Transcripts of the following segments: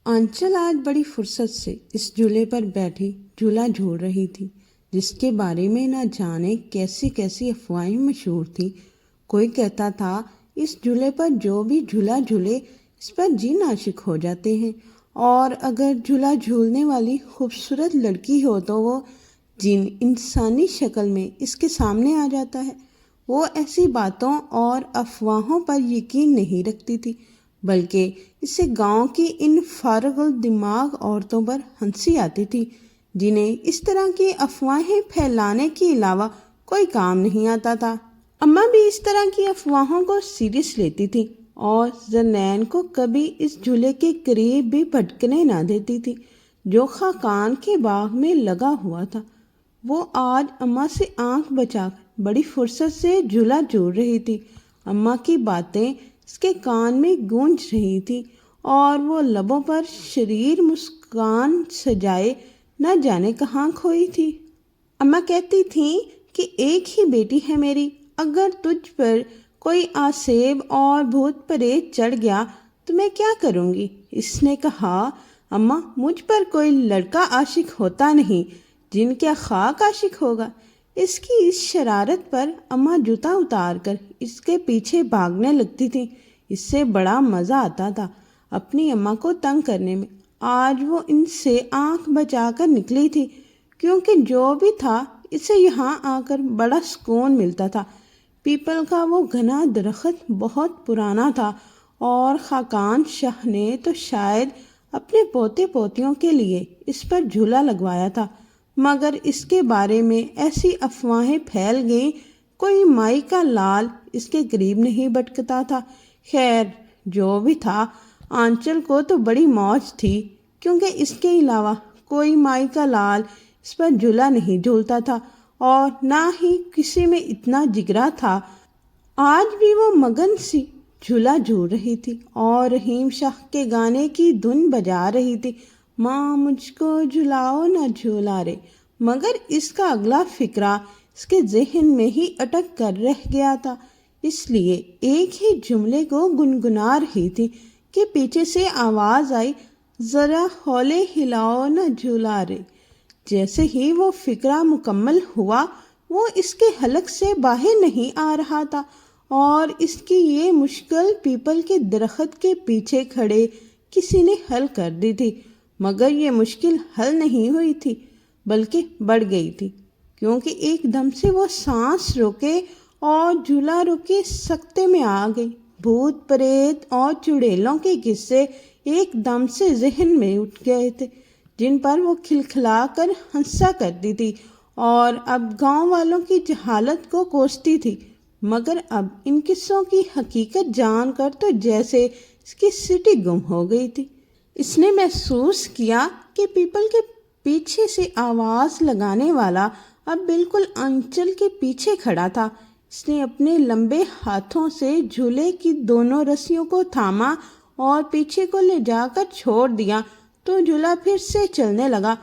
آنچل آج بڑی فرصت سے اس جھولے پر بیٹھی جھولا جھول رہی تھی، جس کے بارے میں نہ جانے کیسی کیسی افواہیں مشہور تھیں۔ کوئی کہتا تھا اس جھولے پر جو بھی جھولا جھولے اس پر جن عاشق ہو جاتے ہیں، اور اگر جھولا جھولنے والی خوبصورت لڑکی ہو تو وہ جن انسانی شکل میں اس کے سامنے آ جاتا ہے۔ وہ ایسی باتوں اور افواہوں پر یقین نہیں رکھتی تھی، بلکہ اسے گاؤں کی ان فارغ الدماغ عورتوں پر ہنسی آتی تھی جنہیں اس طرح کی افواہیں پھیلانے کے علاوہ کوئی کام نہیں آتا تھا۔ اماں بھی اس طرح کی افواہوں کو سیریس لیتی تھی اور زرنین کو کبھی اس جھولے کے قریب بھی بھٹکنے نہ دیتی تھی جو خاقان کے باغ میں لگا ہوا تھا۔ وہ آج اماں سے آنکھ بچا کر بڑی فرصت سے جھولا جھول رہی تھی۔ اماں کی باتیں اس کے کان میں گونج رہی تھی اور وہ لبوں پر شریر مسکان سجائے نہ جانے کہاں کھوئی تھی۔ اماں کہتی تھیں کہ ایک ہی بیٹی ہے میری، اگر تجھ پر کوئی آسیب اور بھوت پریت چڑھ گیا تو میں کیا کروں گی؟ اس نے کہا، اماں مجھ پر کوئی لڑکا عاشق ہوتا نہیں، جن کیا خاک عاشق ہوگا؟ اس کی اس شرارت پر اماں جوتا اتار کر اس کے پیچھے بھاگنے لگتی تھی۔ اس سے بڑا مزہ آتا تھا اپنی اماں کو تنگ کرنے میں۔ آج وہ ان سے آنکھ بچا کر نکلی تھی کیونکہ جو بھی تھا اسے یہاں آ کر بڑا سکون ملتا تھا۔ پیپل کا وہ گھنا درخت بہت پرانا تھا اور خاقان شاہ نے تو شاید اپنے پوتے پوتیوں کے لیے اس پر جھولا لگوایا تھا، مگر اس کے بارے میں ایسی افواہیں پھیل گئیں کوئی مائی کا لال اس کے قریب نہیں بٹکتا تھا۔ خیر جو بھی تھا، آنچل کو تو بڑی موج تھی کیونکہ اس کے علاوہ کوئی مائی کا لال اس پر جھولا نہیں جھولتا تھا اور نہ ہی کسی میں اتنا جگرا تھا۔ آج بھی وہ مگن سی جھولا جھول رہی تھی اور رحیم شاہ کے گانے کی دھن بجا رہی تھی، ماں مجھ کو جھلاؤ نہ جھولا رے، مگر اس کا اگلا فقرہ اس کے ذہن میں ہی اٹک کر رہ گیا تھا، اس لیے ایک ہی جملے کو گنگنا رہی تھی کہ پیچھے سے آواز آئی، ذرا ہولے ہلاؤ نہ جھولا رے۔ جیسے ہی وہ فقرہ مکمل ہوا وہ اس کے حلق سے باہر نہیں آ رہا تھا اور اس کی یہ مشکل پیپل کے درخت کے پیچھے کھڑے کسی نے حل کر دی تھی، مگر یہ مشکل حل نہیں ہوئی تھی بلکہ بڑھ گئی تھی، کیونکہ ایک دم سے وہ سانس روکے اور جھولا روکے سکتے میں آ گئی۔ بھوت پریت اور چڑیلوں کے قصے ایک دم سے ذہن میں اٹھ گئے تھے جن پر وہ کھلکھلا کر ہنسا کرتی تھی اور اب گاؤں والوں کی جہالت کو کوستی تھی، مگر اب ان قصوں کی حقیقت جان کر تو جیسے اس کی سٹی گم ہو گئی تھی۔ اس نے محسوس کیا کہ پیپل کے پیچھے سے آواز لگانے والا اب بالکل آنچل کے پیچھے کھڑا تھا۔ اس نے اپنے لمبے ہاتھوں سے جھولے کی دونوں رسیوں کو تھاما اور پیچھے کو لے جا کر چھوڑ دیا تو جھولا پھر سے چلنے لگا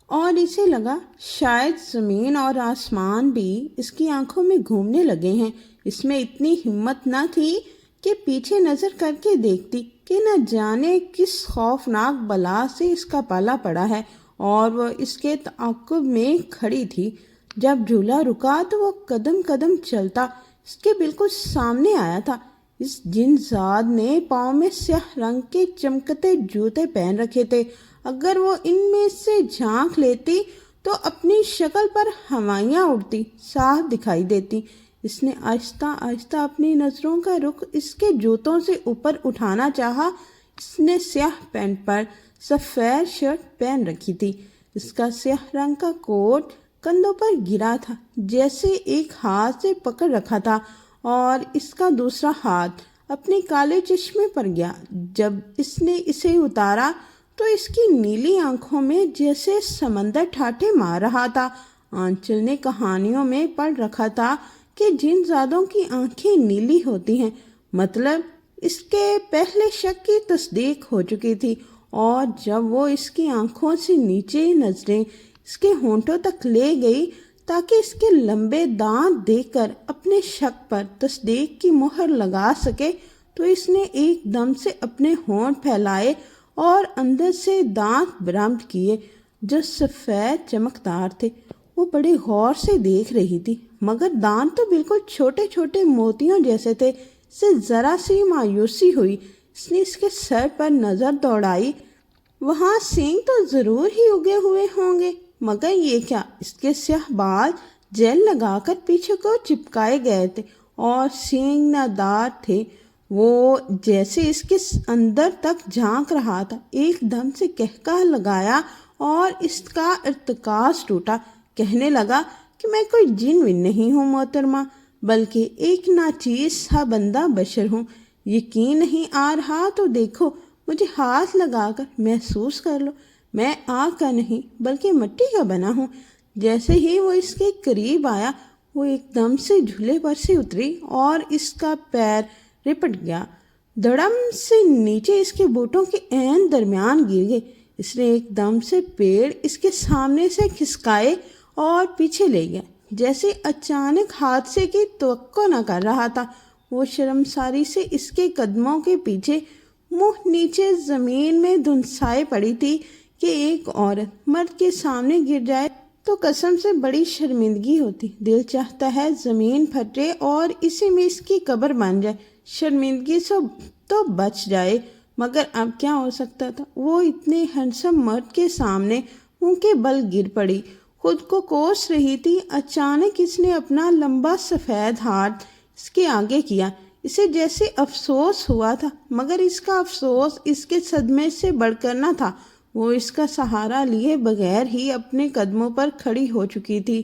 اور اسے لگا شاید زمین اور آسمان بھی اس کی آنکھوں میں گھومنے لگے ہیں۔ اس میں اتنی ہمت نہ تھی کہ پیچھے نظر کر کے دیکھتی کہ نہ جانے کس خوفناک بلا سے اس کا پالا پڑا ہے، اور وہ اس کے تعاقب میں کھڑی تھی۔ جب جھولا رکا تو وہ قدم قدم چلتا اس کے بالکل سامنے آیا تھا۔ اس جن زاد نے پاؤں میں سیاہ رنگ کے چمکتے جوتے پہن رکھے تھے، اگر وہ ان میں سے جھانک لیتی تو اپنی شکل پر ہوائیاں اڑتی صاف دکھائی دیتی۔ اس نے آہستہ آہستہ اپنی نظروں کا رخ اس کے جوتوں سے اوپر اٹھانا چاہا۔ اس نے سیاہ پینٹ پر سفید شرٹ پہن رکھی تھی، اس کا سیاہ رنگ کا کوٹ کندھوں پر گرا تھا جیسے ایک ہاتھ سے پکڑ رکھا تھا اور اس کا دوسرا ہاتھ اپنے کالے چشمے پر گیا۔ جب اس نے اسے اتارا تو اس کی نیلی آنکھوں میں جیسے سمندر ٹھاٹھے مار رہا تھا۔ آنچل نے کہانیوں میں پڑھ رکھا تھا کہ جن زادوں کی آنکھیں نیلی ہوتی ہیں، مطلب اس کے پہلے شک کی تصدیق ہو چکی تھی، اور جب وہ اس کی آنکھوں سے نیچے نظریں اس کے ہونٹوں تک لے گئی تاکہ اس کے لمبے دانت دیکھ کر اپنے شک پر تصدیق کی مہر لگا سکے، تو اس نے ایک دم سے اپنے ہونٹ پھیلائے اور اندر سے دانت برآمد کیے جو سفید چمکدار تھے۔ وہ بڑے غور سے دیکھ رہی تھی، مگر دانت تو بالکل چھوٹے چھوٹے موتیوں جیسے تھے۔ اسے ذرا سی مایوسی ہوئی۔ اس نے اس کے سر پر نظر دوڑائی۔ وہاں سینگ تو ضرور ہی اگے ہوئے ہوں گے، مگر یہ کیا؟ اس کے سیاہ بال جیل لگا کر پیچھے کو چپکائے گئے تھے اور سینگ نادار تھے۔ وہ جیسے اس کے اندر تک جھانک رہا تھا، ایک دم سے قہقہہ لگایا اور اس کا ارتکاز ٹوٹا۔ کہنے لگا کہ میں کوئی جن ون نہیں ہوں محترمہ، بلکہ ایک ناچیز سا بندہ بشر ہوں۔ یقین نہیں آ رہا تو دیکھو، مجھے ہاتھ لگا کر محسوس کر لو۔ میں آگ کا نہیں بلکہ مٹی کا بنا ہوں۔ جیسے ہی وہ اس کے قریب آیا، وہ ایک دم سے جھولے پر سے اتری اور اس کا پیر رپٹ گیا۔ دھڑم سے نیچے اس کے بوٹوں کے عین درمیان گر گئے۔ اس نے ایک دم سے پیڑ اس کے سامنے سے کھسکائے اور پیچھے لے گیا، جیسے اچانک حادثے کی توقع نہ کر رہا تھا۔ وہ شرمساری سے اس کے قدموں کے پیچھے منہ نیچے زمین میں دھنسائے پڑی تھی کہ ایک عورت مرد کے سامنے گر جائے تو قسم سے بڑی شرمندگی ہوتی۔ دل چاہتا ہے زمین پھٹے اور اسی میں اس کی قبر بن جائے، شرمندگی سے تو بچ جائے۔ مگر اب کیا ہو سکتا تھا؟ وہ اتنے ہینڈسم مرد کے سامنے منہ کے بل گر پڑی، خود کو کوس رہی تھی۔ اچانک اس نے اپنا لمبا سفید ہاتھ اس کے آگے کیا۔ اسے جیسے افسوس ہوا تھا، مگر اس کا افسوس اس کے صدمے سے بڑھ کر نہ تھا۔ وہ اس کا سہارا لیے بغیر ہی اپنے قدموں پر کھڑی ہو چکی تھی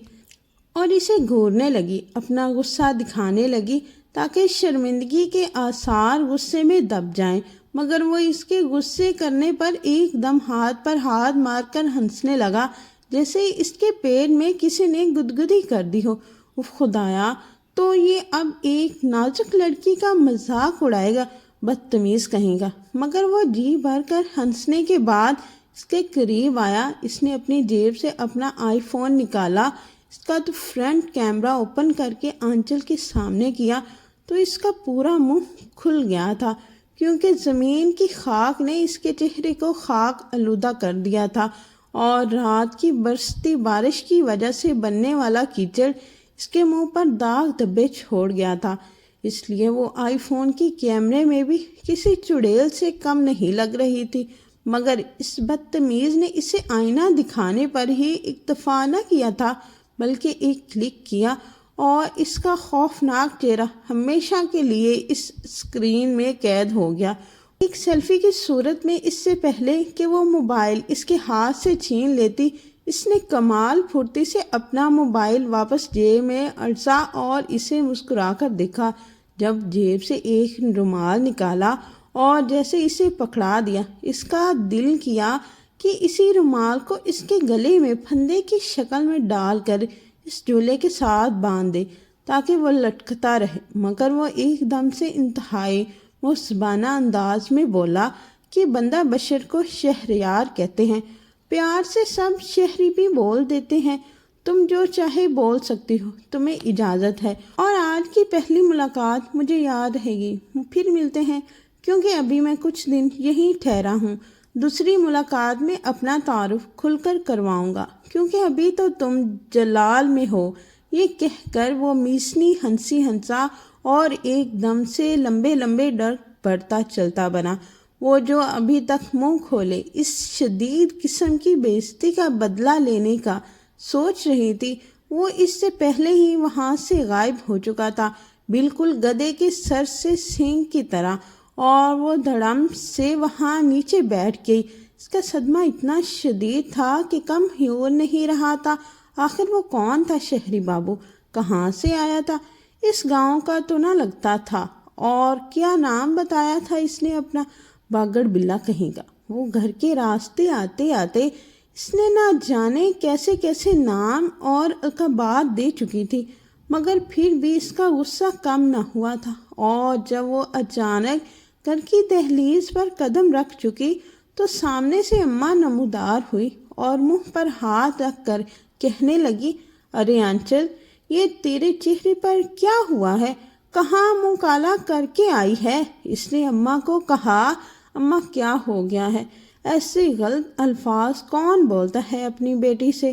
اور اسے گھورنے لگی، اپنا غصہ دکھانے لگی تاکہ شرمندگی کے آثار غصے میں دب جائیں۔ مگر وہ اس کے غصے کرنے پر ایک دم ہاتھ پر ہاتھ مار کر ہنسنے لگا، جیسے اس کے پیٹ میں کسی نے گدگدی کر دی ہو۔ اف خدایا، تو یہ اب ایک نازک لڑکی کا مذاق اڑائے گا، بدتمیز کہیں گا۔ مگر وہ جی بھر کر ہنسنے کے بعد اس کے قریب آیا۔ اس نے اپنی جیب سے اپنا آئی فون نکالا، اس کا تو فرنٹ کیمرہ اوپن کر کے آنچل کے سامنے کیا تو اس کا پورا منہ کھل گیا تھا، کیونکہ زمین کی خاک نے اس کے چہرے کو خاک آلودہ کر دیا تھا اور رات کی برستی بارش کی وجہ سے بننے والا کیچڑ اس کے منہ پر داغ دھبے چھوڑ گیا تھا۔ اس لیے وہ آئی فون کی کیمرے میں بھی کسی چڑیل سے کم نہیں لگ رہی تھی۔ مگر اس بدتمیز نے اسے آئینہ دکھانے پر ہی اکتفا نہ کیا تھا، بلکہ ایک کلک کیا اور اس کا خوفناک چہرہ ہمیشہ کے لیے اس اسکرین میں قید ہو گیا۔ ایک سیلفی کی صورت میں اس سے پہلے کہ وہ موبائل اس کے ہاتھ سے چھین لیتی، اس نے کمال پھرتی سے اپنا موبائل واپس جیب میں اڑسا اور اسے مسکرا کر دیکھا۔ جب جیب سے ایک رومال نکالا اور جیسے اسے پکڑا دیا، اس کا دل کیا کہ اسی رومال کو اس کے گلے میں پھندے کی شکل میں ڈال کر اس جھولے کے ساتھ باندھ دے تاکہ وہ لٹکتا رہے۔ مگر وہ ایک دم سے انتہائی مؤدبانہ انداز میں بولا کہ بندہ بشر کو شہریار کہتے ہیں، پیار سے سب شہری بھی بول دیتے ہیں، تم جو چاہے بول سکتی ہو، تمہیں اجازت ہے۔ اور آج کی پہلی ملاقات مجھے یاد رہے گی۔ پھر ملتے ہیں، کیونکہ ابھی میں کچھ دن یہیں ٹھہرا ہوں۔ دوسری ملاقات میں اپنا تعارف کھل کر کرواؤں گا، کیونکہ ابھی تو تم جلال میں ہو۔ یہ کہہ کر وہ میسنی ہنسا اور ایک دم سے لمبے لمبے ڈر پڑتا چلتا بنا۔ وہ جو ابھی تک منہ کھولے اس شدید قسم کی بے عزتی کا بدلہ لینے کا سوچ رہی تھی، وہ اس سے پہلے ہی وہاں سے غائب ہو چکا تھا، بالکل گدھے کے سر سے سینگ کی طرح، اور وہ دھڑم سے وہاں نیچے بیٹھ گئی۔ اس کا صدمہ اتنا شدید تھا کہ کم ہو نہیں رہا تھا۔ آخر وہ کون تھا شہری بابو؟ کہاں سے آیا تھا؟ اس گاؤں کا تو نہ لگتا تھا۔ اور کیا نام بتایا تھا اس نے اپنا؟ باگڑ بلا کہیں گا۔ وہ گھر کے راستے آتے آتے اس نے نہ جانے کیسے کیسے نام اور القابات دے چکی تھی، مگر پھر بھی اس کا غصہ کم نہ ہوا تھا۔ اور جب وہ اچانک گھر کی دہلیز پر قدم رکھ چکی تو سامنے سے اماں نمودار ہوئی اور منہ پر ہاتھ رکھ کر کہنے لگی، ارے آنچل، یہ تیرے چہرے پر کیا ہوا ہے؟ کہاں منہ کالا کر کے آئی ہے؟ اس نے اماں کو کہا، اماں کیا ہو گیا ہے؟ ایسے غلط الفاظ کون بولتا ہے اپنی بیٹی سے؟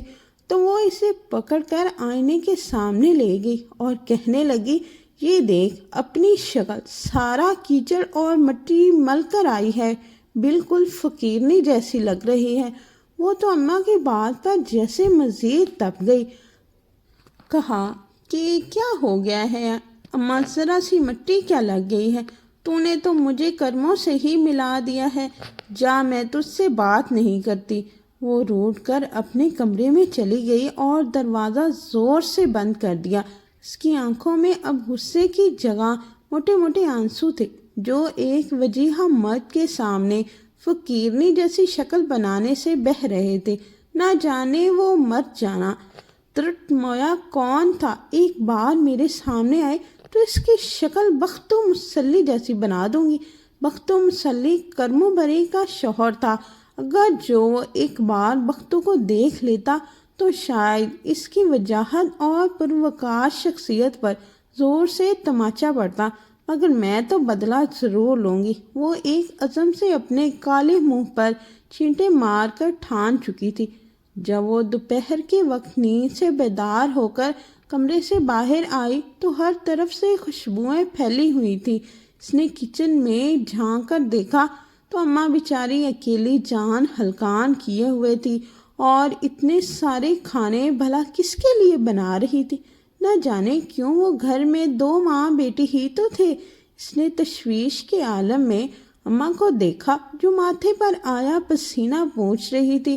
تو وہ اسے پکڑ کر آئینے کے سامنے لے گئی اور کہنے لگی، یہ دیکھ اپنی شکل، سارا کیچڑ اور مٹی مل کر آئی ہے، بالکل فقیرنی جیسی لگ رہی ہے۔ وہ تو اماں کی بات پر جیسے مزید تپ گئی۔ کہا کہ کیا ہو گیا ہے اماں، ذرا سی مٹی کیا لگ گئی ہے؟ تو نے تو مجھے کرموں سے ہی ملا دیا ہے، جا میں تجھ سے بات نہیں کرتی۔ وہ روٹھ کر اپنے کمرے میں چلی گئی اور دروازہ زور سے بند کر دیا۔ اس کی آنکھوں میں اب غصے کی جگہ موٹے موٹے آنسو تھے، جو ایک وجیہہ مرد کے سامنے فقیرنی جیسی شکل بنانے سے بہہ رہے تھے۔ نہ جانے وہ مرد جانا ترٹ مویا کون تھا، ایک بار میرے سامنے آئے تو اس کی شکل بخت و مسلی جیسی بنا دوں گی۔ بخت و مسلی کرمو بری کا شوہر تھا، اگر جو وہ ایک بار بختو کو دیکھ لیتا تو شاید اس کی وجاہت اور پروکار شخصیت پر زور سے تماچا پڑتا، مگر میں تو بدلہ ضرور لوں گی۔ وہ ایک عزم سے اپنے کالے منہ پر چینٹے مار کر ٹھان چکی تھی۔ جب وہ دوپہر کے وقت نیند سے بیدار ہو کر کمرے سے باہر آئی تو ہر طرف سے خوشبوئیں پھیلی ہوئی تھیں۔ اس نے کچن میں جھانک کر دیکھا تو اماں بیچاری اکیلی جان ہلکان کیے ہوئے تھی، اور اتنے سارے کھانے بھلا کس کے لیے بنا رہی تھی؟ نہ جانے کیوں وہ گھر میں 2 ماں بیٹی ہی تو تھے۔ اس نے تشویش کے عالم میں اماں کو دیکھا جو ماتھے پر آیا پسینہ پوچھ رہی تھی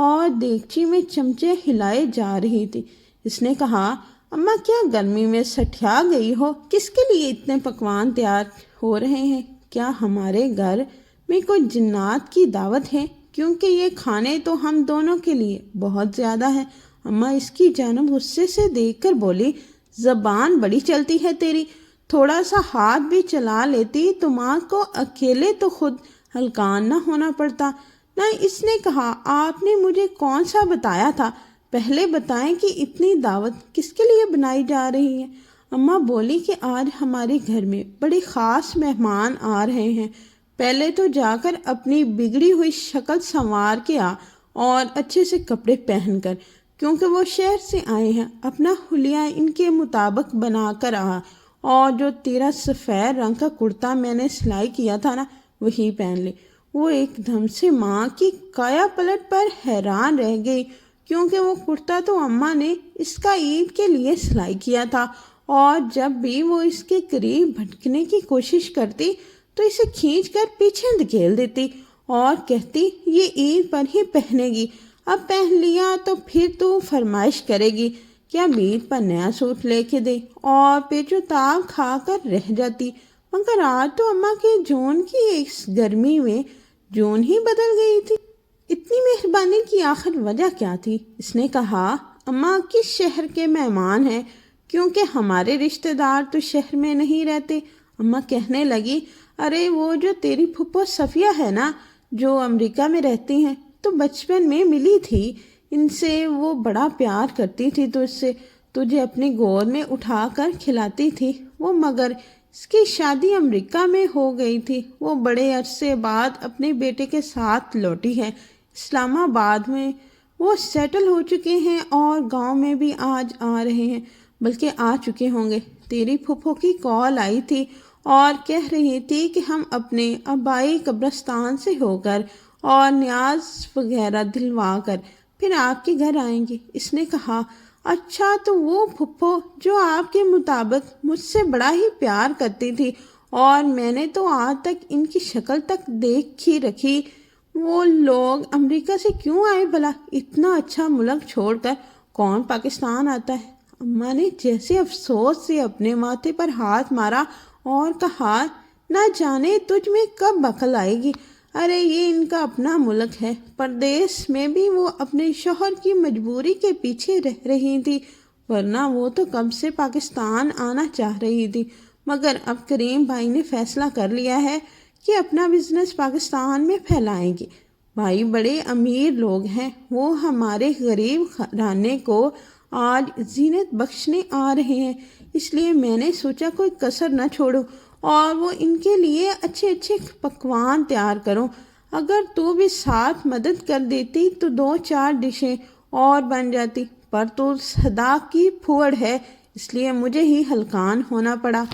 اور دیگچی میں چمچے ہلائے جا رہی تھی۔ اس نے کہا، اماں کیا گرمی میں سٹھیا گئی ہو؟ کس کے لیے اتنے پکوان تیار ہو رہے ہیں؟ کیا ہمارے گھر میں کوئی جنات کی دعوت ہے؟ کیونکہ یہ کھانے تو ہم دونوں کے لیے بہت زیادہ ہے۔ اماں اس کی جانب غصے سے دیکھ کر بولی، زبان بڑی چلتی ہے تیری، تھوڑا سا ہاتھ بھی چلا لیتی تو ماں کو اکیلے تو خود ہلکان نہ ہونا پڑتا۔ نہ اس نے کہا، آپ نے مجھے کون سا بتایا تھا؟ پہلے بتائیں کہ اتنی دعوت کس کے لیے بنائی جا رہی ہے؟ اماں بولی کہ آج ہمارے گھر میں بڑے خاص مہمان آ رہے ہیں، پہلے تو جا کر اپنی بگڑی ہوئی شکل سنوار کے آ اور اچھے سے کپڑے پہن کر، کیونکہ وہ شہر سے آئے ہیں، اپنا حلیہ ان کے مطابق بنا کر آ، اور جو تیرا سفید رنگ کا کرتا میں نے سلائی کیا تھا نا، وہی پہن لے۔ وہ ایک دم سے ماں کی کایا پلٹ پر حیران رہ گئی، کیونکہ وہ کرتا تو اماں نے اس کا عید کے لیے سلائی کیا تھا، اور جب بھی وہ اس کے قریب بھٹکنے کی کوشش کرتی تو اسے کھینچ کر پیچھے دھکیل دیتی اور کہتی، یہ عید پر ہی پہنے گی، اب پہن لیا تو پھر تو فرمائش کرے گی کیا عید پر نیا سوٹ لے کے دے، اور پیچو تاب کھا کر رہ جاتی۔ مگر آج تو اماں کے جون کی اس گرمی میں جون ہی بدل گئی تھی۔ اتنی مہربانی کی آخر وجہ کیا تھی؟ اس نے کہا، اماں کس شہر کے مہمان ہیں، کیونکہ ہمارے رشتہ دار تو شہر میں نہیں رہتے۔ اماں کہنے لگی، ارے وہ جو تیری پھپھو صفیہ ہے نا، جو امریکہ میں رہتی ہیں، تو بچپن میں ملی تھی ان سے، وہ بڑا پیار کرتی تھی تجھ سے، تجھے اپنی گود میں اٹھا کر کھلاتی تھی۔ وہ مگر اس کی شادی امریکہ میں ہو گئی تھی، وہ بڑے عرصے بعد اپنے بیٹے کے ساتھ لوٹی ہے اسلام آباد میں۔ وہ سیٹل ہو چکے ہیں اور گاؤں میں بھی آج آ رہے ہیں، بلکہ آ چکے ہوں گے۔ تیری پھپھو کی کال آئی تھی اور کہہ رہی تھی کہ ہم اپنے آبائی قبرستان سے ہو کر اور نیاز وغیرہ دلوا کر پھر آپ کے گھر آئیں گے۔ اس نے کہا، اچھا تو وہ پھپھو جو آپ کے مطابق مجھ سے بڑا ہی پیار کرتی تھی، اور میں نے تو آج تک ان کی شکل تک دیکھ ہی رکھی، وہ لوگ امریکہ سے کیوں آئے بھلا؟ اتنا اچھا ملک چھوڑ کر کون پاکستان آتا ہے؟ اماں نے جیسے افسوس سے اپنے ماتھے پر ہاتھ مارا اور کہا، نہ جانے تجھ میں کب عقل آئے گی؟ ارے یہ ان کا اپنا ملک ہے، پردیس میں بھی وہ اپنے شوہر کی مجبوری کے پیچھے رہ رہی تھی، ورنہ وہ تو کب سے پاکستان آنا چاہ رہی تھی، مگر اب کریم بھائی نے فیصلہ کر لیا ہے کہ اپنا بزنس پاکستان میں پھیلائیں گے۔ بھائی بڑے امیر لوگ ہیں، وہ ہمارے غریب گھرانے کو آج زینت بخشنے آ رہے ہیں، اس لیے میں نے سوچا کوئی کسر نہ چھوڑوں اور وہ ان کے لیے اچھے اچھے پکوان تیار کروں۔ اگر تو بھی ساتھ مدد کر دیتی تو 2-4 ڈشیں اور بن جاتی، پر تو صدا کی پھوڑ ہے، اس لیے مجھے ہی ہلکان ہونا پڑا۔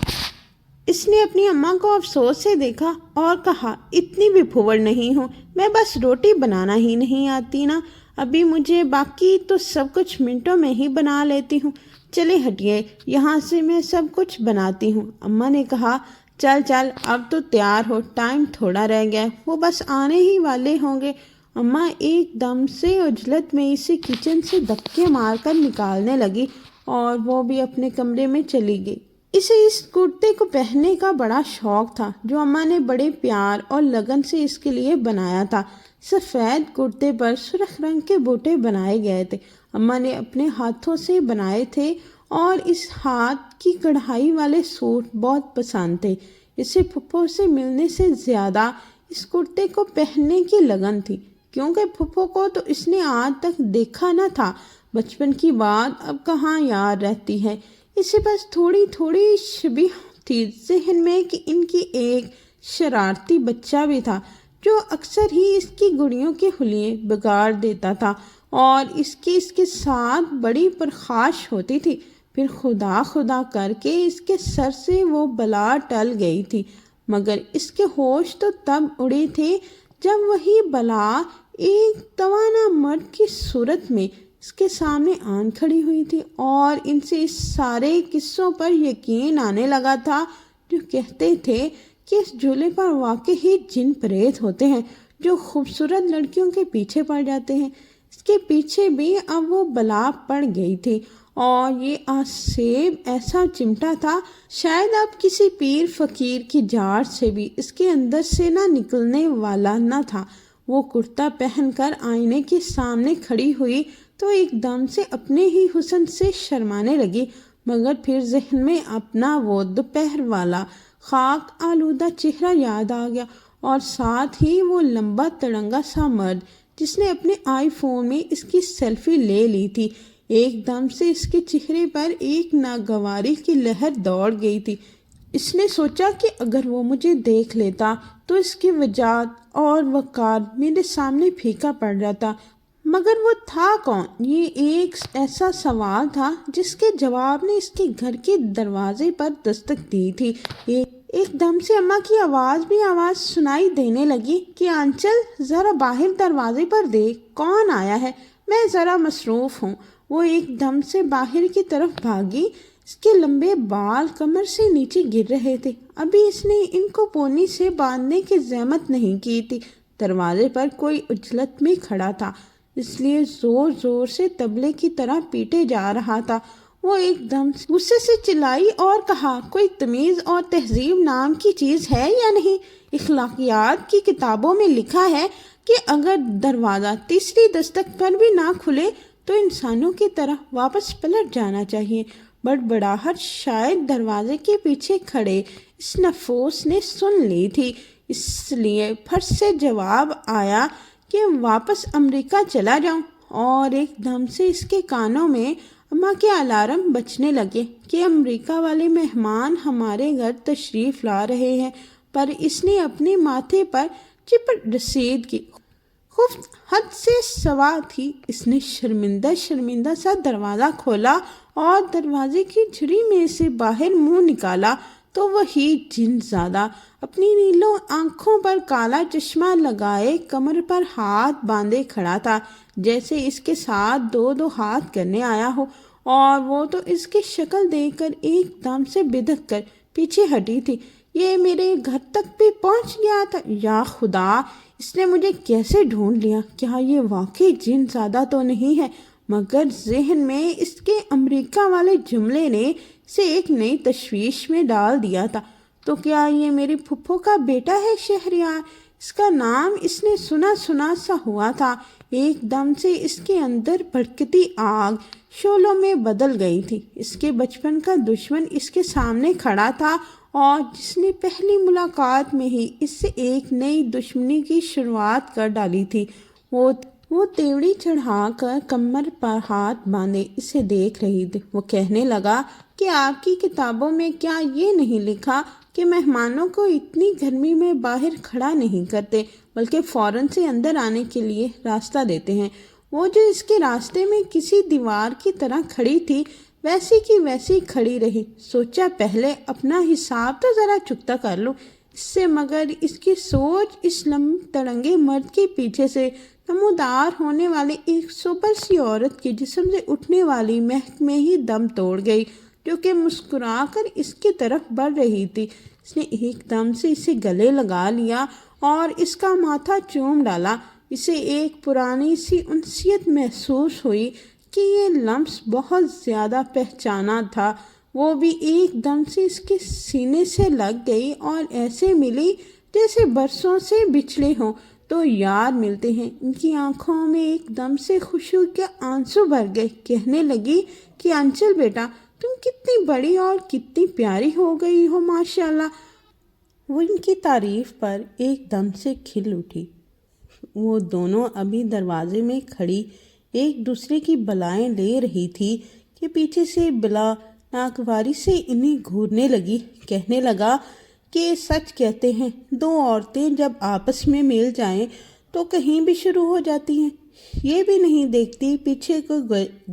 اس نے اپنی اماں کو افسوس سے دیکھا اور کہا، اتنی بھی پھوڑ نہیں ہوں، میں بس روٹی بنانا ہی نہیں آتی نا، ابھی مجھے باقی تو سب کچھ منٹوں میں ہی بنا لیتی ہوں، چلے ہٹیے یہاں سے، میں سب کچھ بناتی ہوں۔ اماں نے کہا، چل چل اب تو تیار ہو، ٹائم تھوڑا رہ گیا، وہ بس آنے ہی والے ہوں گے۔ اماں ایک دم سے عجلت میں اسے کچن سے دھکے مار کر نکالنے لگی اور وہ بھی اپنے کمرے میں چلی گئی۔ اسے اس کرتے کو پہننے کا بڑا شوق تھا جو اماں نے بڑے پیار اور لگن سے اس کے لیے بنایا تھا۔ سفید کرتے پر سرخ رنگ کے بوٹے بنائے گئے تھے، اماں نے اپنے ہاتھوں سے بنائے تھے اور اس ہاتھ کی کڑھائی والے سوٹ بہت پسند تھے۔ اسے پھپھو سے ملنے سے زیادہ اس کرتے کو پہننے کی لگن تھی، کیونکہ پھپھو کو تو اس نے آج تک دیکھا نہ تھا۔ بچپن کی بات اب کہاں یاد رہتی ہے، اسے بس تھوڑی تھوڑی شبیہ تھی ذہن میں کہ ان کی ایک شرارتی بچہ بھی تھا جو اکثر ہی اس کی گڑیوں کے حلیے بگاڑ دیتا تھا اور اس کے ساتھ بڑی پرخاش ہوتی تھی، پھر خدا خدا کر کے اس کے سر سے وہ بلا ٹل گئی تھی، مگر اس کے ہوش تو تب اڑے تھے جب وہی بلا ایک توانا مرد کی صورت میں اس کے سامنے آن کھڑی ہوئی تھی اور ان سے اس سارے قصوں پر یقین آنے لگا تھا جو کہتے تھے کہ اس جھولے پر واقعی جن پریت ہوتے ہیں جو خوبصورت لڑکیوں کے پیچھے پڑ جاتے ہیں۔ اس کے پیچھے بھی اب وہ بلا پڑ گئی تھی اور یہ آسیب ایسا چمٹا تھا شاید اب کسی پیر فقیر کی جاڑ سے بھی اس کے اندر سے نہ نکلنے والا نہ تھا۔ وہ کرتا پہن کر آئینے کے سامنے کھڑی ہوئی تو ایک دم سے اپنے ہی حسن سے شرمانے لگی، مگر پھر ذہن میں اپنا وہ دوپہر والا خاک آلودہ چہرہ یاد آ گیا اور ساتھ ہی وہ لمبا تڑنگا سا مرد جس نے اپنے آئی فون میں اس کی سیلفی لے لی تھی۔ ایک دم سے اس کے چہرے پر ایک ناگواری کی لہر دوڑ گئی تھی۔ اس نے سوچا کہ اگر وہ مجھے دیکھ لیتا تو اس کی وجاہت اور وقار میرے سامنے پھیکا پڑ جاتا، مگر وہ تھا کون؟ یہ ایک ایسا سوال تھا جس کے جواب نے اس کے گھر کے دروازے پر دستک دی تھی۔ ایک دم سے اماں کی آواز بھی آواز سنائی دینے لگی کہ آنچل ذرا باہر دروازے پر دیکھ، کون آیا ہے، میں ذرا مصروف ہوں۔ وہ ایک دم سے باہر کی طرف بھاگی، اس کے لمبے بال کمر سے نیچے گر رہے تھے، ابھی اس نے ان کو پونی سے باندھنے کی زحمت نہیں کی تھی۔ دروازے پر کوئی عجلت میں کھڑا تھا، اس لیے زور زور سے طبلے کی طرح پیٹے جا رہا تھا۔ وہ ایک دم غصے سے چلائی اور کہا، کوئی تمیز اور تہذیب نام کی چیز ہے یا نہیں؟ اخلاقیات کی کتابوں میں لکھا ہے کہ اگر دروازہ تیسری دستک پر بھی نہ کھلے تو انسانوں کی طرح واپس پلٹ جانا چاہیے۔ بڑبڑاہٹ شاید دروازے کے پیچھے کھڑے اس نفوس نے سن لی تھی، اس لیے پھٹ سے جواب آیا کہ واپس امریکہ چلا جاؤں، اور ایک دم سے اس کے کانوں میں اماں کے الارم بجنے لگے کہ امریکہ والے مہمان ہمارے گھر تشریف لا رہے ہیں، پر اس نے اپنے ماتھے پر چپٹ رسید کی خفت حد سے سوا تھی۔ اس نے شرمندہ سا دروازہ کھولا اور دروازے کی جھری میں سے باہر منہ نکالا تو وہی جن زادہ اپنی نیلوں آنکھوں پر کالا چشمہ لگائے کمر پر ہاتھ باندھے کھڑا تھا، جیسے اس کے ساتھ دو ہاتھ کرنے آیا ہو، اور وہ تو اس کی شکل دیکھ کر ایک دم سے بدک کر پیچھے ہٹی تھی۔ یہ میرے گھر تک بھی پہنچ گیا تھا، یا خدا اس نے مجھے کیسے ڈھونڈ لیا، کیا یہ واقعی جن زادہ تو نہیں ہے؟ مگر ذہن میں اس کے امریکہ والے جملے نے اسے ایک نئی تشویش میں ڈال دیا تھا۔ تو کیا یہ میری پھپھو کا بیٹا ہے شہریار؟ اس کا نام اس نے سنا سا ہوا تھا۔ ایک دم سے اس کے اندر بھڑکتی آگ شعلوں میں بدل گئی تھی۔ اس کے بچپن کا دشمن اس کے سامنے کھڑا تھا اور جس نے پہلی ملاقات میں ہی اس سے ایک نئی دشمنی کی شروعات کر ڈالی تھی۔ وہ تیوڑی چڑھا کر کمر پر ہاتھ باندھے اسے دیکھ رہی تھی۔ وہ کہنے لگا کہ آپ کی کتابوں میں کیا یہ نہیں لکھا کہ مہمانوں کو اتنی گرمی میں باہر کھڑا نہیں کرتے بلکہ فوراً سے اندر آنے کے لیے راستہ دیتے ہیں۔ وہ جو اس کے راستے میں کسی دیوار کی طرح کھڑی تھی ویسی کی ویسی کھڑی رہی۔ سوچا پہلے اپنا حساب تو ذرا چکتا کر لوں اس سے، مگر اس کی سوچ اس لمبے تڑنگے مرد کے پیچھے سے نمودار ہونے والی ایک سپر سی عورت کے جسم سے اٹھنے والی مہک میں ہی دم توڑ گئی، جو کہ مسکرا کر اس کی طرف بڑھ رہی تھی۔ اس نے ایک دم سے اسے گلے لگا لیا اور اس کا ماتھا چوم ڈالا۔ اسے ایک پرانی سی انسیت محسوس ہوئی کہ یہ لمس بہت زیادہ پہچانا تھا۔ وہ بھی ایک دم سے اس کے سینے سے لگ گئی اور ایسے ملی جیسے برسوں سے بچھڑے ہوں تو یار ملتے ہیں۔ ان کی آنکھوں میں ایک دم سے خوشی کے آنسو بھر گئے۔ کہنے لگی کہ انچل بیٹا، تم کتنی بڑی اور کتنی پیاری ہو گئی ہو، ماشاءاللہ۔ وہ ان کی تعریف پر ایک دم سے کھل اٹھی۔ وہ دونوں ابھی دروازے میں کھڑی ایک دوسرے کی بلائیں لے رہی تھی کہ پیچھے سے بلا ناگواری سے انہیں گھورنے لگی۔ کہنے لگا کہ سچ کہتے ہیں، دو عورتیں جب آپس میں مل جائیں تو کہیں بھی شروع ہو جاتی ہیں۔ یہ بھی نہیں دیکھتی پیچھے کو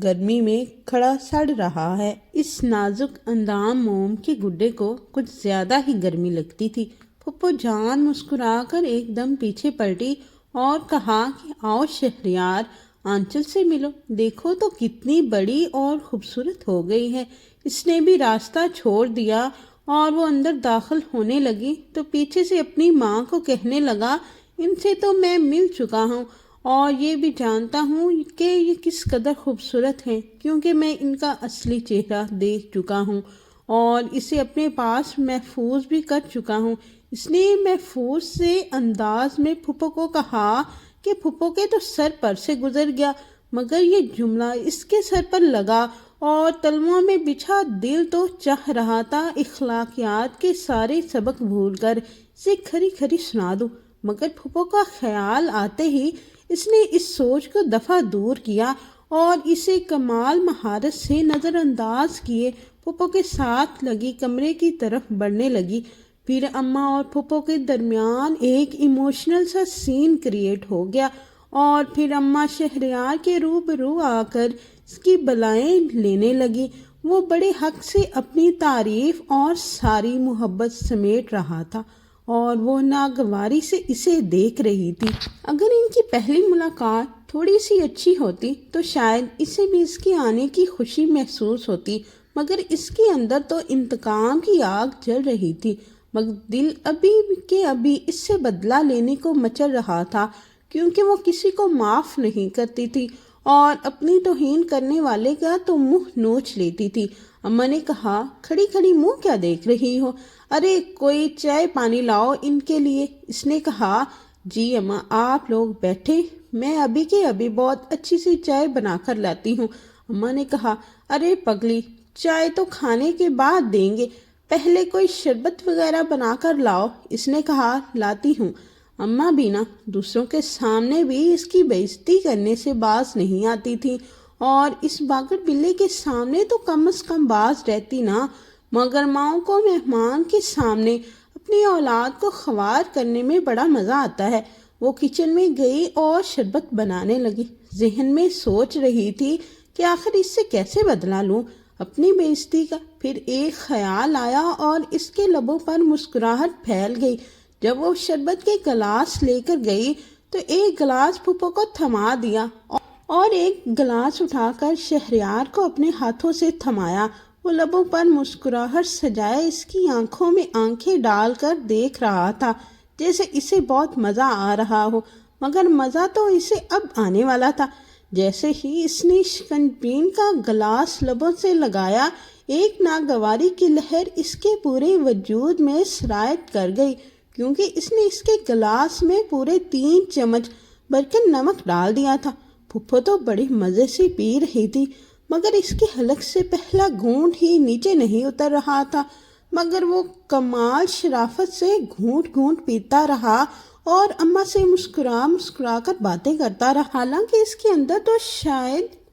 گرمی میں کھڑا سڑ رہا ہے۔ اس نازک اندام موم کے گڈے کو کچھ زیادہ ہی گرمی لگتی تھی۔ پھپھو جان مسکرا کر ایک دم پیچھے پلٹی اور کہا کہ آؤ شہریار، آنچل سے ملو، دیکھو تو کتنی بڑی اور خوبصورت ہو گئی ہے۔ اس نے بھی راستہ چھوڑ دیا اور وہ اندر داخل ہونے لگی تو پیچھے سے اپنی ماں کو کہنے لگا، ان سے تو میں مل چکا ہوں اور یہ بھی جانتا ہوں کہ یہ کس قدر خوبصورت ہیں، کیونکہ میں ان کا اصلی چہرہ دیکھ چکا ہوں اور اسے اپنے پاس محفوظ بھی کر چکا ہوں۔ اس نے محفوظ سے انداز میں پھپھو کو کہا کہ پھپھو کے تو سر پر سے گزر گیا، مگر یہ جملہ اس کے سر پر لگا اور تلوؤں میں بچھا دل تو چاہ رہا تھا اخلاقیات کے سارے سبق بھول کر اسے کھری کھری سنا دوں، مگر پھپھو کا خیال آتے ہی اس نے اس سوچ کو دفعہ دور کیا اور اسے کمال مہارت سے نظر انداز کیے پھپھو کے ساتھ لگی کمرے کی طرف بڑھنے لگی۔ پھر اماں اور پھپھو کے درمیان ایک ایموشنل سا سین کریٹ ہو گیا اور پھر اماں شہریار کے روبرو آ کر اس کی بلائیں لینے لگی۔ وہ بڑے حق سے اپنی تعریف اور ساری محبت سمیٹ رہا تھا اور وہ ناگواری سے اسے دیکھ رہی تھی۔ اگر ان کی پہلی ملاقات تھوڑی سی اچھی ہوتی تو شاید اسے بھی اس کے آنے کی خوشی محسوس ہوتی، مگر اس کے اندر تو انتقام کی آگ جل رہی تھی، مگر دل ابھی کے ابھی اس سے بدلہ لینے کو مچل رہا تھا، کیونکہ وہ کسی کو معاف نہیں کرتی تھی اور اپنی توہین کرنے والے کا تو منہ نوچ لیتی تھی۔ اماں نے کہا، کھڑی کھڑی منہ کیا دیکھ رہی ہو؟ ارے کوئی چائے پانی لاؤ ان کے لیے۔ اس نے کہا، جی اماں، آپ لوگ بیٹھے، میں ابھی کے ابھی بہت اچھی سی چائے بنا کر لاتی ہوں۔ اماں نے کہا، ارے پگلی، چائے تو کھانے کے بعد دیں گے، پہلے کوئی شربت وغیرہ بنا کر لاؤ۔ اس نے کہا، لاتی ہوں۔ اماں بھی نا دوسروں کے سامنے بھی اس کی بے عزتی کرنے سے باز نہیں آتی تھی اور اس باگڑ بلے کے سامنے تو کم از کم باز رہتی نا، مگر ماؤں کو مہمان کے سامنے اپنی اولاد کو خوار کرنے میں بڑا مزہ آتا ہے۔ وہ کچن میں گئی اور شربت بنانے لگی۔ ذہن میں سوچ رہی تھی کہ آخر اس سے کیسے بدلہ لوں اپنی بے عزتی کا۔ پھر ایک خیال آیا اور اس کے لبوں پر مسکراہٹ پھیل گئی۔ جب وہ شربت کے گلاس لے کر گئی تو ایک گلاس پھپھو کو تھما دیا اور ایک گلاس اٹھا کر شہریار کو اپنے ہاتھوں سے تھمایا۔ وہ لبوں پر مسکراہٹ سجائے اس کی آنکھوں میں آنکھیں ڈال کر دیکھ رہا تھا جیسے اسے بہت مزہ آ رہا ہو، مگر مزہ تو اسے اب آنے والا تھا۔ جیسے ہی اس نے شکنجبین کا گلاس لبوں سے لگایا، ایک ناگواری کی لہر اس کے پورے وجود میں سرایت کر گئی، کیونکہ اس نے اس کے گلاس میں پورے 3 چمچ بھر کر نمک ڈال دیا تھا۔ پھپھو تو بڑی مزے سے پی رہی تھی، مگر اس کے حلق سے پہلا گھونٹ ہی نیچے نہیں اتر رہا تھا، مگر وہ کمال شرافت سے گھونٹ گھونٹ پیتا رہا اور اماں سے مسکرا مسکرا کر باتیں کرتا رہا، حالانکہ اس کے اندر تو شاید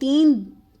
3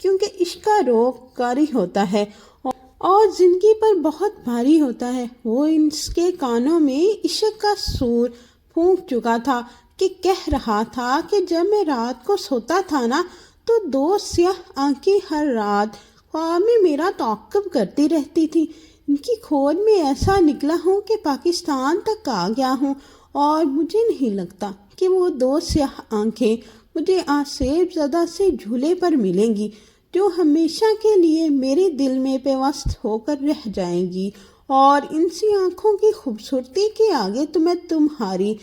کیونکہ عشق کا روگ کاری ہوتا ہے اور زندگی پر بہت بھاری ہوتا ہے۔ وہ اس کے کانوں میں عشق کا سور پھونک چکا تھا کہ کہہ رہا تھا کہ جب میں رات کو سوتا تھا نا تو 2 سیاہ آنکھیں ہر رات خواب میں میرا تعاقب کرتی رہتی تھی۔ ان کی کھوج میں ایسا نکلا ہوں کہ پاکستان تک آ گیا ہوں، اور مجھے نہیں لگتا کہ وہ 2 سیاہ آنکھیں مجھے آصف زدہ سے جھولے پر ملیں گی جو ہمیشہ کے لیے میرے دل میں پیوست ہو کر رہ جائیں گی، اور ان سی آنکھوں کی خوبصورتی کے آگے میں تمہاری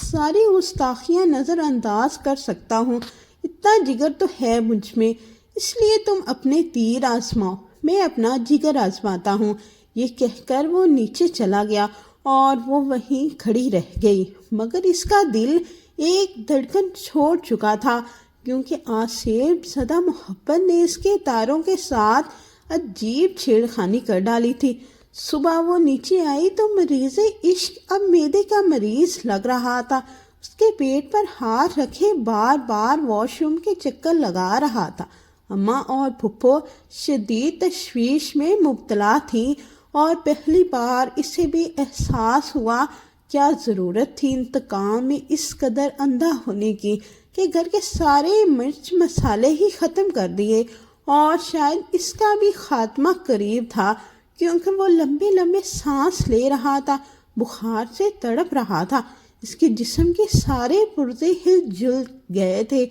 ساری گستاخیاں نظر انداز کر سکتا ہوں۔ اتنا جگر تو ہے مجھ میں، اس لیے تم اپنے تیر آزماؤ، میں اپنا جگر آزماتا ہوں۔ یہ کہہ کر وہ نیچے چلا گیا اور وہ وہیں کھڑی رہ گئی، مگر اس کا دل ایک دھڑکن چھوڑ چکا تھا، کیونکہ آصف زدہ محبت نے اس کے تاروں کے ساتھ عجیب چھیڑخانی کر ڈالی تھی۔ صبح وہ نیچے آئی تو مریض عشق اب معدے کا مریض لگ رہا تھا۔ اس کے پیٹ پر ہاتھ رکھے بار بار واش روم کے چکر لگا رہا تھا۔ اماں اور پھپھو شدید تشویش میں مبتلا تھیں، اور پہلی بار اسے بھی احساس ہوا کیا ضرورت تھی انتقام میں اس قدر اندھا ہونے کی کہ گھر کے سارے مرچ مسالے ہی ختم کر دیے۔ اور شاید اس کا بھی خاتمہ قریب تھا، کیونکہ وہ لمبے لمبے سانس لے رہا تھا، بخار سے تڑپ رہا تھا، اس کے جسم کے سارے پرزے ہل جل گئے تھے۔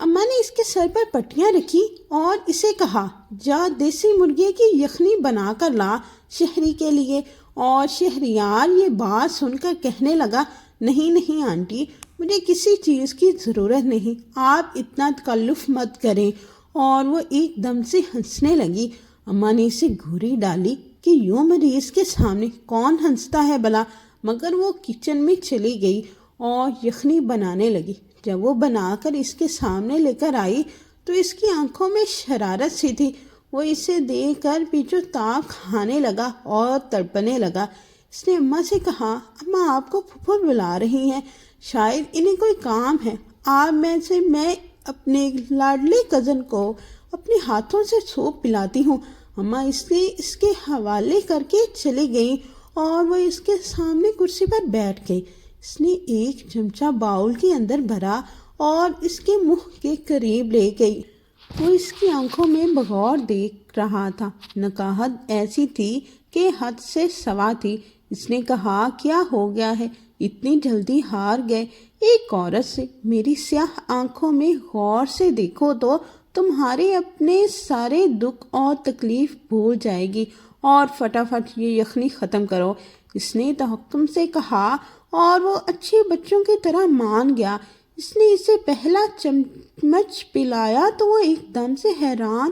اماں نے اس کے سر پر پٹیاں رکھی اور اسے کہا، جا دیسی مرغے کی یخنی بنا کر لا شہری کے لیے۔ اور شہریار یہ بات سن کر کہنے لگا، نہیں نہیں آنٹی، مجھے کسی چیز کی ضرورت نہیں، آپ اتنا تکلف مت کریں۔ اور وہ ایک دم سے ہنسنے لگی۔ اماں نے اسے گھوری ڈالی کہ یوں مریض کے سامنے کون ہنستا ہے بلا، مگر وہ کچن میں چلی گئی اور یخنی بنانے لگی۔ جب وہ بنا کر اس کے سامنے لے کر آئی تو اس کی آنکھوں میں شرارت سی تھی۔ وہ اسے دیکھ کر پیچھو تاب کھانے لگا اور تڑپنے لگا۔ اس نے اماں سے کہا، اماں آپ کو پھپھو بلا رہی ہیں، شاید انہیں کوئی کام ہے، آپ میں اپنے لاڈلے کزن کو اپنے ہاتھوں سے سوپ پلاتی ہوں۔ اماں اس کے حوالے کر کے چلی گئیں اور وہ اس کے سامنے کرسی پر بیٹھ گئی۔ اس نے ایک چمچہ باؤل کے اندر بھرا اور اس کے منہ کے قریب لے گئی۔ وہ اس کی آنکھوں میں بغور دیکھ رہا تھا۔ نکہت ایسی تھی کہ حد سے سوا تھی۔ اس نے کہا، کیا ہو گیا ہے، اتنی جلدی ہار گئے ایک عورت سے؟ میری سیاہ آنکھوں میں غور سے دیکھو تو تمہارے اپنے سارے دکھ اور تکلیف بھول جائے گی، اور فٹافٹ یہ یخنی ختم کرو، اس نے تحکم سے کہا، اور وہ اچھے بچوں کی طرح مان گیا۔ اس نے اسے پہلا چمچ پلایا تو وہ ایک دم سے حیران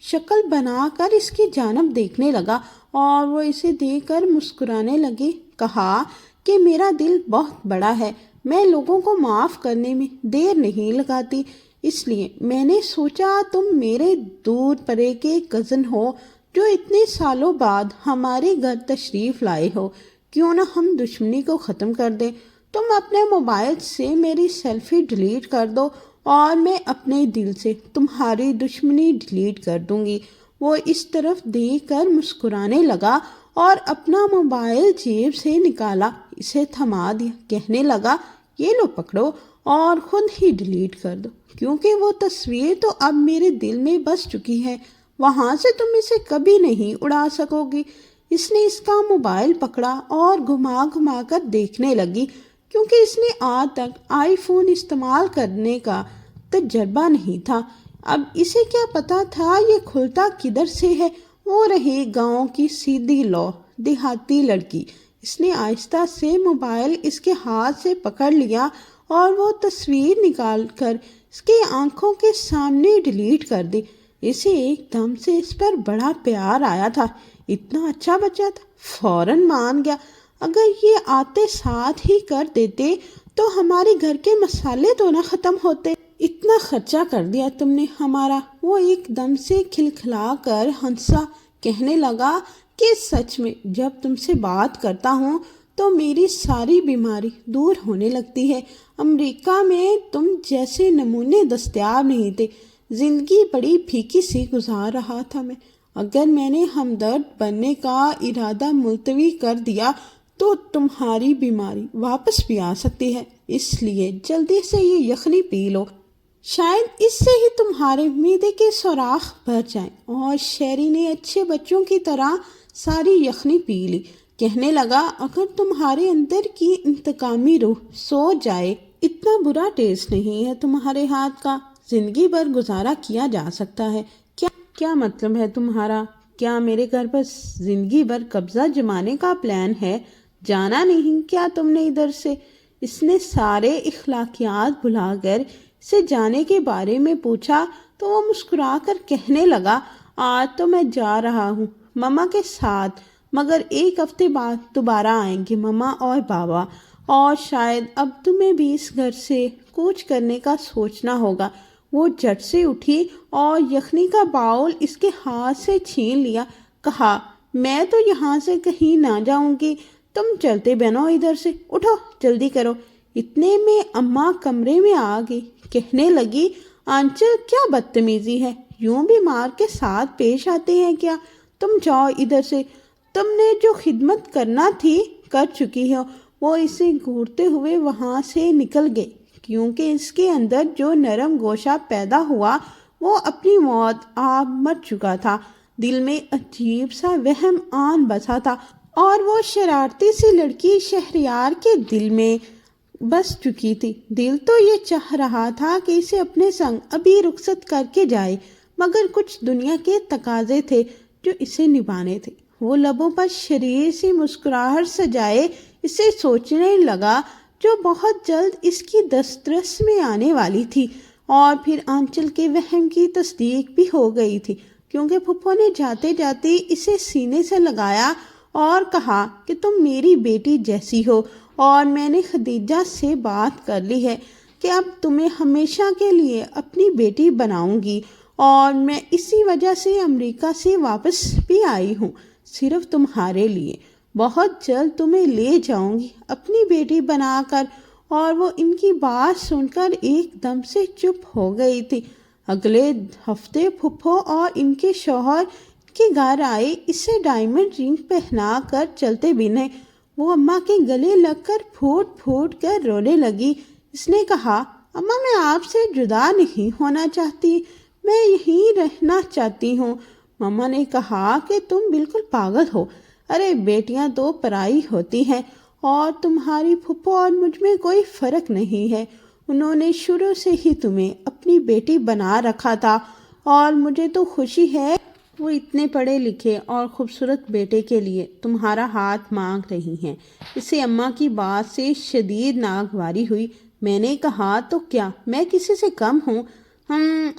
شکل بنا کر اس کی جانب دیکھنے لگا، اور وہ اسے دیکھ کر مسکرانے لگی۔ کہا کہ میرا دل بہت بڑا ہے، میں لوگوں کو معاف کرنے میں دیر نہیں لگاتی، اس لیے میں نے سوچا تم میرے دور پرے کے کزن ہو جو اتنے سالوں بعد ہمارے گھر تشریف لائے ہو، کیوں نہ ہم دشمنی کو ختم کر دیں؟ تم اپنے موبائل سے میری سیلفی ڈیلیٹ کر دو اور میں اپنے دل سے تمہاری دشمنی ڈیلیٹ کر دوں گی۔ وہ اس طرف دیکھ کر مسکرانے لگا اور اپنا موبائل جیب سے نکالا، اسے تھما دیا، کہنے لگا، یہ لو پکڑو اور خود ہی ڈیلیٹ کر دو، کیونکہ وہ تصویر تو اب میرے دل میں بس چکی ہے، وہاں سے تم اسے کبھی نہیں اڑا سکو گی۔ اس نے اس کا موبائل پکڑا اور گھما گھما کر دیکھنے لگی، کیونکہ اس نے آج تک آئی فون استعمال کرنے کا تجربہ نہیں تھا۔ اب اسے کیا پتا تھا یہ کھلتا کدھر سے ہے؟ وہ رہی گاؤں کی سیدھی لو، دیہاتی لڑکی۔ اس نے آہستہ سے موبائل اس کے ہاتھ سے پکڑ لیا اور وہ تصویر نکال کر اس کی آنکھوں کے سامنے ڈیلیٹ کر دی۔ اسے ایک دم سے اس پر بڑا پیار آیا تھا، اتنا اچھا بچہ تھا، فوراً مان گیا۔ اگر یہ آتے ساتھ ہی کر دیتے تو ہمارے گھر کے مسالے تو نہ ختم ہوتے۔ اتنا خرچہ کر دیا تم نے ہمارا۔ وہ ایک دم سے کھلکھلا کر ہنسا، کہنے لگا کہ سچ میں جب تم سے بات کرتا ہوں تو میری ساری بیماری دور ہونے لگتی ہے۔ امریکہ میں تم جیسے نمونے دستیاب نہیں تھے، زندگی بڑی پھیکی سی گزار رہا تھا میں۔ اگر میں نے ہمدرد بننے کا ارادہ ملتوی کر دیا تو تمہاری بیماری واپس بھی آ سکتی ہے، اس لیے جلدی سے یہ یخنی پی لو، شاید اس سے ہی تمہارے معدے کے سوراخ بھر جائیں۔ اور شہری نے اچھے بچوں کی طرح ساری یخنی پی لی، کہنے لگا اگر تمہارے اندر کی انتقامی روح سو جائے، اتنا برا ٹیسٹ نہیں ہے تمہارے ہاتھ کا، زندگی بھر گزارا کیا جا سکتا ہے۔ کیا مطلب ہے تمہارا؟ کیا میرے گھر پر زندگی بھر قبضہ جمانے کا پلان ہے؟ جانا نہیں کیا تم نے ادھر سے؟ اس نے سارے اخلاقیات بھلا کر اسے جانے کے بارے میں پوچھا تو وہ مسکرا کر کہنے لگا آج تو میں جا رہا ہوں مما کے ساتھ، مگر 1 ہفتے بعد دوبارہ آئیں گے مما اور بابا، اور شاید اب تمہیں بھی اس گھر سے کوچ کرنے کا سوچنا ہوگا۔ وہ جھٹ سے اٹھی اور یخنی کا باؤل اس کے ہاتھ سے چھین لیا، کہا میں تو یہاں سے کہیں نہ جاؤں گی، تم چلتے بنو ادھر سے، اٹھو جلدی کرو۔ اتنے میں اماں کمرے میں آ گئی، کہنے لگی آنچل کیا بدتمیزی ہے، یوں بھی مار کے ساتھ پیش آتے ہیں کیا؟ تم جاؤ ادھر سے، تم نے جو خدمت کرنا تھی کر چکی ہو۔ وہ اسے گھورتے ہوئے وہاں سے نکل گئے، کیونکہ اس کے اندر جو نرم گوشہ پیدا ہوا وہ اپنی موت آپ مر چکا تھا۔ دل میں عجیب سا وہم آن بسا تھا، اور وہ شرارتی سی لڑکی شہریار کے دل میں بس چکی تھی۔ دل تو یہ چاہ رہا تھا کہ اسے اپنے سنگ ابھی رخصت کر کے جائے، مگر کچھ دنیا کے تقاضے تھے جو اسے نبھانے تھے۔ وہ لبوں پر شریر سی مسکراہٹ سجائے اسے سوچنے لگا جو بہت جلد اس کی دسترس میں آنے والی تھی، اور پھر آنچل کے وہم کی تصدیق بھی ہو گئی تھی، کیونکہ پھپھو نے جاتے جاتے اسے سینے سے لگایا اور کہا کہ تم میری بیٹی جیسی ہو، اور میں نے خدیجہ سے بات کر لی ہے کہ اب تمہیں ہمیشہ کے لیے اپنی بیٹی بناؤں گی، اور میں اسی وجہ سے امریکہ سے واپس بھی آئی ہوں، صرف تمہارے لیے۔ بہت جلد تمہیں لے جاؤں گی اپنی بیٹی بنا کر۔ اور وہ ان کی بات سن کر ایک دم سے چپ ہو گئی تھی۔ اگلے ہفتے پھپھو اور ان کے شوہر کے گھر آئے، اسے ڈائمنڈ رنگ پہنا کر چلتے بنے۔ وہ اماں کے گلے لگ کر پھوٹ پھوٹ کر رونے لگی۔ اس نے کہا اماں میں آپ سے جدا نہیں ہونا چاہتی، میں یہیں رہنا چاہتی ہوں۔ مما نے کہا کہ تم بالکل پاگل ہو، ارے بیٹیاں تو پرائی ہوتی ہیں، اور تمہاری پھپھو اور مجھ میں کوئی فرق نہیں ہے، انہوں نے شروع سے ہی تمہیں اپنی بیٹی بنا رکھا تھا، اور مجھے تو خوشی ہے وہ اتنے پڑھے لکھے اور خوبصورت بیٹے کے لیے تمہارا ہاتھ مانگ رہی ہیں۔ اسے اماں کی بات سے شدید ناگواری ہوئی۔ میں نے کہا تو کیا میں کسی سے کم ہوں؟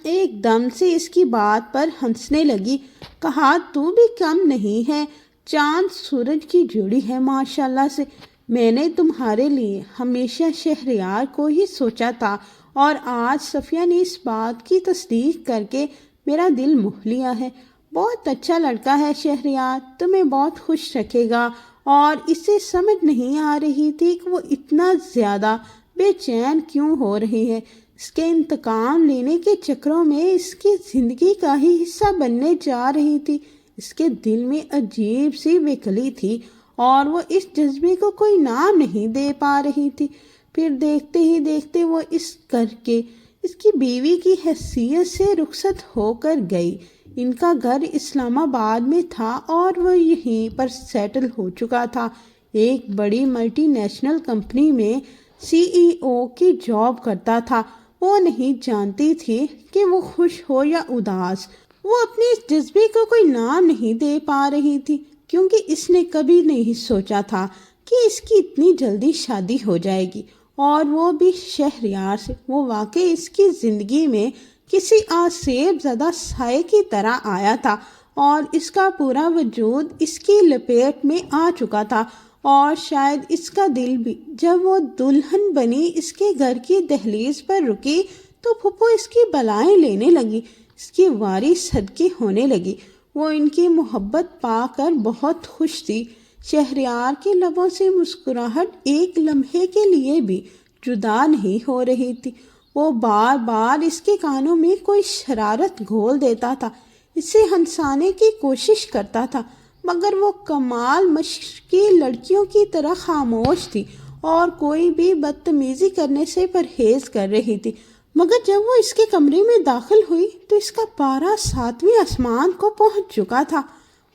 ایک دم سے اس کی بات پر ہنسنے لگی، کہا تو بھی کم نہیں ہے، چاند سورج کی جوڑی ہے ماشاءاللہ سے۔ میں نے تمہارے لیے ہمیشہ شہریار کو ہی سوچا تھا، اور آج صفیہ نے اس بات کی تصدیق کر کے میرا دل موہ لیا ہے۔ بہت اچھا لڑکا ہے شہریار، تمہیں بہت خوش رکھے گا۔ اور اسے سمجھ نہیں آ رہی تھی کہ وہ اتنا زیادہ بے چین کیوں ہو رہی ہے۔ اس کے انتقام لینے کے چکروں میں اس کی زندگی کا ہی حصہ بننے جا رہی تھی۔ اس کے دل میں عجیب سی ویکلی تھی، اور وہ اس جذبے کو کوئی نام نہیں دے پا رہی تھی۔ پھر دیکھتے ہی دیکھتے وہ اس گھر کے اس کی بیوی کی حیثیت سے رخصت ہو کر گئی۔ ان کا گھر اسلام آباد میں تھا، اور وہ یہیں پر سیٹل ہو چکا تھا۔ ایک بڑی ملٹی نیشنل کمپنی میں CEO کی جاب کرتا تھا۔ وہ نہیں جانتی تھی کہ وہ خوش ہو یا اداس۔ وہ اپنے اس جذبے کو کوئی نام نہیں دے پا رہی تھی، کیونکہ اس نے کبھی نہیں سوچا تھا کہ اس کی اتنی جلدی شادی ہو جائے گی، اور وہ بھی شہریار سے۔ وہ واقعی اس کی زندگی میں کسی آسیب زدہ سائے کی طرح آیا تھا، اور اس کا پورا وجود اس کی لپیٹ میں آ چکا تھا، اور شاید اس کا دل بھی۔ جب وہ دلہن بنی اس کے گھر کی دہلیز پر رکی تو پھپھو اس کی بلائیں لینے لگی، اس کی واری صدقے ہونے لگی۔ وہ ان کی محبت پا کر بہت خوش تھی۔ شہریار کے لبوں سے مسکراہٹ ایک لمحے کے لیے بھی جدا نہیں ہو رہی تھی۔ وہ بار بار اس کے کانوں میں کوئی شرارت گھول دیتا تھا، اسے ہنسانے کی کوشش کرتا تھا، مگر وہ کمال مشرقی لڑکیوں کی طرح خاموش تھی اور کوئی بھی بدتمیزی کرنے سے پرہیز کر رہی تھی۔ مگر جب وہ اس کے کمرے میں داخل ہوئی تو اس کا پارا 7ویں آسمان کو پہنچ چکا تھا۔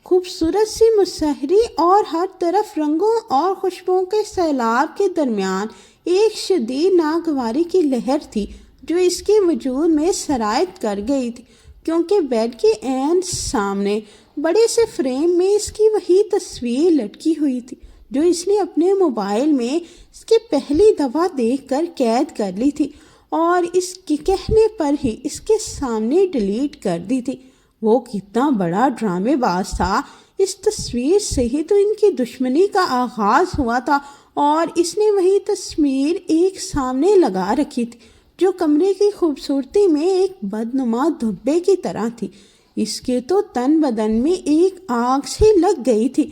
خوبصورت سی مسحری اور ہر طرف رنگوں اور خوشبوؤں کے سیلاب کے درمیان ایک شدید ناگواری کی لہر تھی جو اس کے وجود میں سرایت کر گئی تھی، کیونکہ بیڈ کے عین سامنے بڑے سے فریم میں اس کی وہی تصویر لٹکی ہوئی تھی جو اس نے اپنے موبائل میں اس کی پہلی دفعہ دیکھ کر قید کر لی تھی اور اس کے کہنے پر ہی اس کے سامنے ڈیلیٹ کر دی تھی۔ وہ کتنا بڑا ڈرامے باز تھا، اس تصویر سے ہی تو ان کی دشمنی کا آغاز ہوا تھا اور اس نے وہی تصویر ایک سامنے لگا رکھی تھی جو کمرے کی خوبصورتی میں ایک بدنما دھبے کی طرح تھی۔ اس کے تو تن بدن میں ایک آگ سی لگ گئی تھی،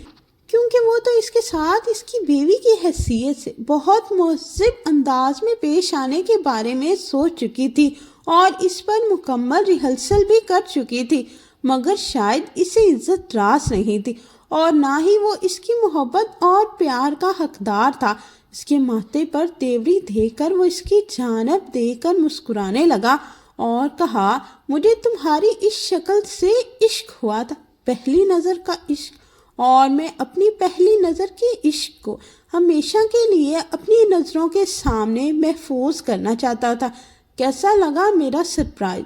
کیونکہ وہ تو اس کے ساتھ اس کی بیوی کی حیثیت سے بہت مہذب انداز میں پیش آنے کے بارے میں سوچ چکی تھی اور اس پر مکمل ریہرسل بھی کر چکی تھی، مگر شاید اسے عزت راس نہیں تھی اور نہ ہی وہ اس کی محبت اور پیار کا حقدار تھا۔ اس کے ماتھے پر تیوری دیکھ کر وہ اس کی جانب دیکھ کر مسکرانے لگا اور کہا، مجھے تمہاری اس شکل سے عشق ہوا تھا، پہلی نظر کا عشق، اور میں اپنی پہلی نظر کے عشق کو ہمیشہ کے لیے اپنی نظروں کے سامنے محفوظ کرنا چاہتا تھا۔ کیسا لگا میرا سرپرائز؟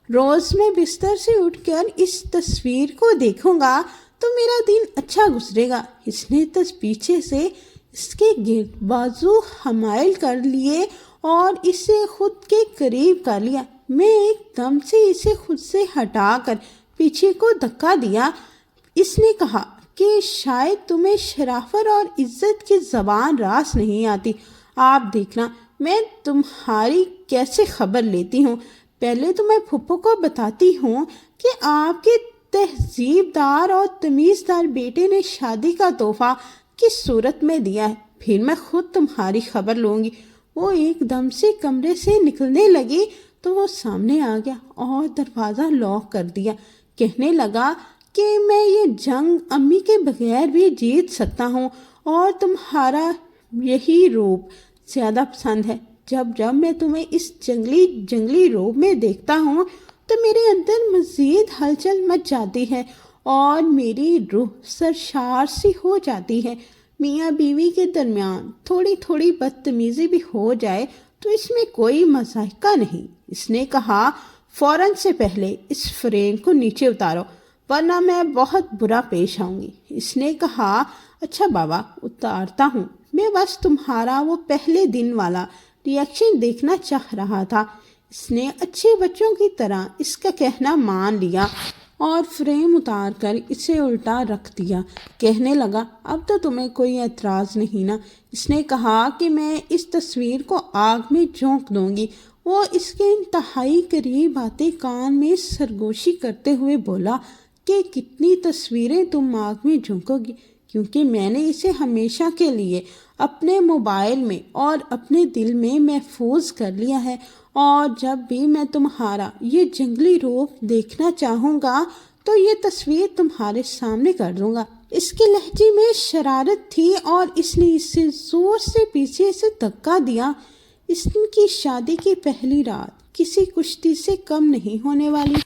روز میں بستر سے اٹھ کر اس تصویر کو دیکھوں گا تو میرا دن اچھا گزرے گا۔ اس نے پیچھے سے اس کے گرد بازو حمائل کر لیے اور اسے خود کے قریب کر لیا۔ میں ایک دم سے اسے خود سے ہٹا کر پیچھے کو دھکا دیا۔ اس نے کہا کہ شاید تمہیں شرافت اور عزت کی زبان راس نہیں آتی۔ آپ دیکھنا میں تمہاری کیسے خبر لیتی ہوں۔ پہلے تو میں پھپھو کو بتاتی ہوں کہ آپ کے تہذیب دار اور تمیزدار بیٹے نے شادی کا تحفہ کس صورت میں دیا ہے، پھر میں خود تمہاری خبر لوں گی۔ وہ ایک دم سے کمرے سے نکلنے لگی تو وہ سامنے آ گیا اور دروازہ لاک کر دیا۔ کہنے لگا کہ میں یہ جنگ امی کے بغیر بھی جیت سکتا ہوں اور تمہارا یہی روپ زیادہ پسند ہے۔ جب جب میں تمہیں اس جنگلی روپ میں دیکھتا ہوں تو میرے اندر مزید ہلچل مچ جاتی ہے اور میری روح سرشار سی ہو جاتی ہے۔ میاں بیوی کے درمیان تھوڑی تھوڑی بدتمیزی بھی ہو جائے تو اس میں کوئی مضحکہ نہیں۔ اس نے کہا، فوراً سے پہلے اس فریم کو نیچے اتارو ورنہ میں بہت برا پیش آؤں گی۔ اس نے کہا، اچھا بابا اتارتا ہوں، میں بس تمہارا وہ پہلے دن والا ری ایکشن دیکھنا چاہ رہا تھا۔ اس نے اچھے بچوں کی طرح اس کا کہنا مان لیا اور فریم اتار کر اسے الٹا رکھ دیا۔ کہنے لگا، اب تو تمہیں کوئی اعتراض نہیں نا؟ اس نے کہا کہ میں اس تصویر کو آگ میں جھونک دوں گی۔ وہ اس کے انتہائی قریب آتے کان میں سرگوشی کرتے ہوئے بولا کہ کتنی تصویریں تم آگ میں جھونکو گی، کیونکہ میں نے اسے ہمیشہ کے لیے اپنے موبائل میں اور اپنے دل میں محفوظ کر لیا ہے، اور جب بھی میں تمہارا یہ جنگلی روپ دیکھنا چاہوں گا تو یہ تصویر تمہارے سامنے کر دوں گا۔ اس کے لہجے میں شرارت تھی اور اس نے اسے زور سے پیچھے سے دھکا دیا۔ اس کی شادی کی پہلی رات کسی کشتی سے کم نہیں ہونے والی۔